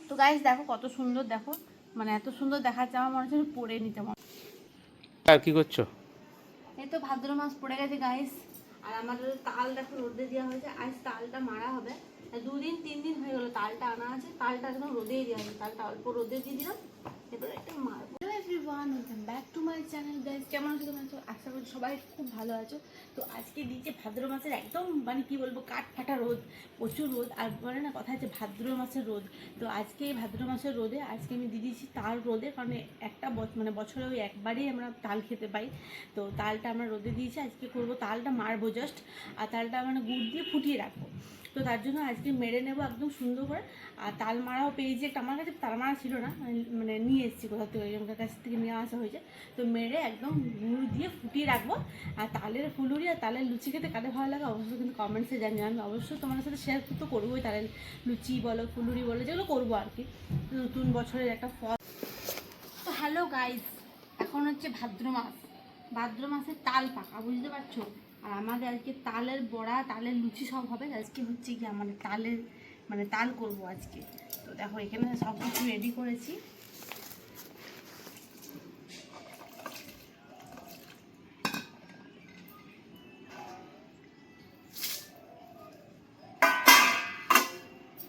তো গাইস দেখো কত সুন্দর, দেখো মানে এত সুন্দর দেখাচ্ছে, আমার মনে হচ্ছে পরে নিতে মনে। আর কি করছো? এই তো ভাদ্র মাস পড়ে গেছে গাইস, আর আমাদের তাল দেখো রোদে দেওয়া হয়েছে। আজ তালটা মারা হবে, 2-3 দিন হয়ে গেলো তালটা আনা আছে। তালটা একদম রোদেই দেওয়া হয়েছে, তালটা অল্প রোদে দিয়ে দিলাম, এবারে একটা মারবো। Hello everyone, welcome back to my channel guys. কেমন আছো তোমরা? আশা করি সবাই খুব ভালো আছো। তো আজকে দিচ্ছে ভাদ্র মাসের একদম মানে কি বলবো, কাঠ ফাটা রোদ, প্রচুর রোদ। আর বলে না কথা হচ্ছে ভাদ্র মাসের রোদ। তো আজকে এই ভাদ্র মাসের রোদে আজকে আমি দিয়ে দিয়েছি তাল রোদে, কারণ একটা মানে বছরে ওই একবারই আমরা তাল খেতে পাই। তো তালটা আমরা রোদে দিয়েছি, আজকে করবো তালটা মারবো জাস্ট, আর তালটা মানে গুড় দিয়ে ফুটিয়ে রাখবো। তো তার জন্য আজকে মেরে নেবো একদম সুন্দর করে। আর তাল মারাও পেয়েছি একটা, আমার কাছে তাল মারা ছিল না, মানে নিয়ে এসেছি কোথাও থেকে, ওইজনের কাছ থেকে নিয়ে আসা হয়েছে। তো মেরে একদম গুড় দিয়ে ফুটিয়ে রাখবো। আর তালের ফুলুরি আর তালের লুচি খেতে কাদের ভালো লাগে অবশ্যই কিন্তু কমেন্টসে জানিয়ে, আমি অবশ্যই তোমাদের সাথে শেয়ার তো করবোই। তালের লুচি বলো, ফুলুরি বলো, যেগুলো করবো আর কি, নতুন বছরের একটা ফল। তো হ্যালো গাইস, এখন হচ্ছে ভাদ্র মাস, ভাদ্র মাসে তাল পাকা, বুঝতে পারছো? আর আমাদের আজকে তালের বড়া, তালের লুচি সব হবে। আজকে হচ্ছে কি আমাদের তালের মানে তাল করব আজকে। তো দেখো এখানে সব কিছু রেডি করেছি।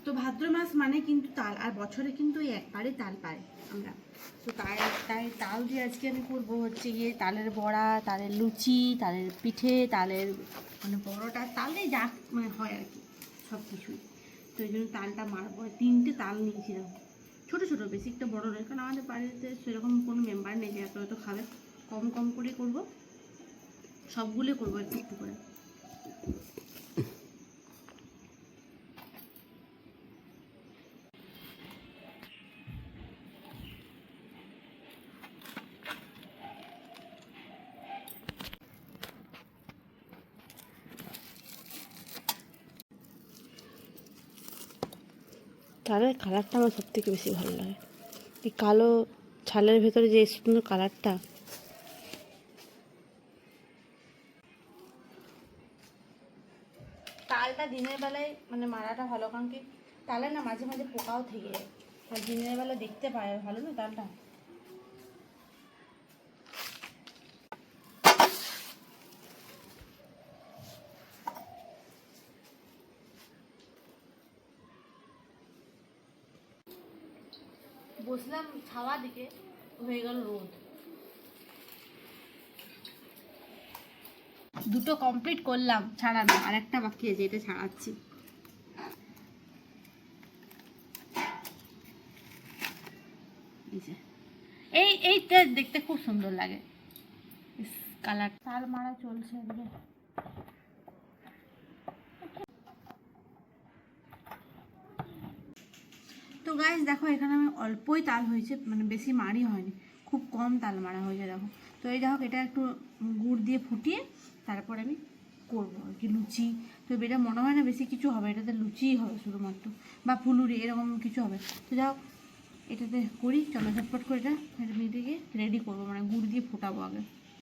তো ভাদ্র মাস মানে কিন্তু তাল, আর বছরে কিন্তু এই একবারই তাল পাই আমরা। তো তাই তাল দিয়ে আজকে আমি করবো হচ্ছে গিয়ে তালের বড়া, তালের লুচি, তালের পিঠে, তালের মানে বড়টা, তালে যা মানে হয় আর কি সব কিছুই। তো এই জন্য তালটা মারবো। 3টে তাল নিয়েছিলাম, ছোটো ছোটো, বেশি একটা বড়ো নয়, কারণ আমাদের বাড়িতে সেরকম কোনো মেম্বার নেই যে এত খাবে। কম কম করে করবো, সবগুলো করবো একটু একটু করে। তালের কালারটা আমার সব থেকে বেশি ভালো লাগে, এই কালো ছালের ভেতরে যে সুন্দর কালারটা। তালটা দিনের বেলায় মানে মারাটা ভালো, কারণ কি তালে না মাঝে মাঝে পোকাও থেকে যায়, আর দিনের বেলা দেখতে পায় ভালো না তালটা। বসলাম ছাওয়া দিকে, হয়ে গেল রোদ। দুটো কমপ্লিট করলাম ছাড়ানো, আর একটা বাকি আছে, এটা ছাড়াচ্ছি। এইটা দেখতে খুব সুন্দর লাগে, কালার। তাল মারা চলছে এদিকে। তো গাইস দেখো এখানে আমি অল্পই তাল হয়েছে, মানে বেশি মারি হয়নি, খুব কম তাল মারা হয়েছে দেখো। তো এই দেখো এটা একটু গুড় দিয়ে ফুটিয়ে তারপর আমি করবো আর কি লুচি। তো এটা মনে হয় না বেশি কিছু হবে, এটাতে লুচিই হবে শুধুমাত্র, বা ফুলুরি এরকম কিছু হবে। তো যাও এটাতে করি, চলো ঝটপট করে এটা মেয়েটিকে রেডি করবো, মানে গুড় দিয়ে ফোটাবো আগে।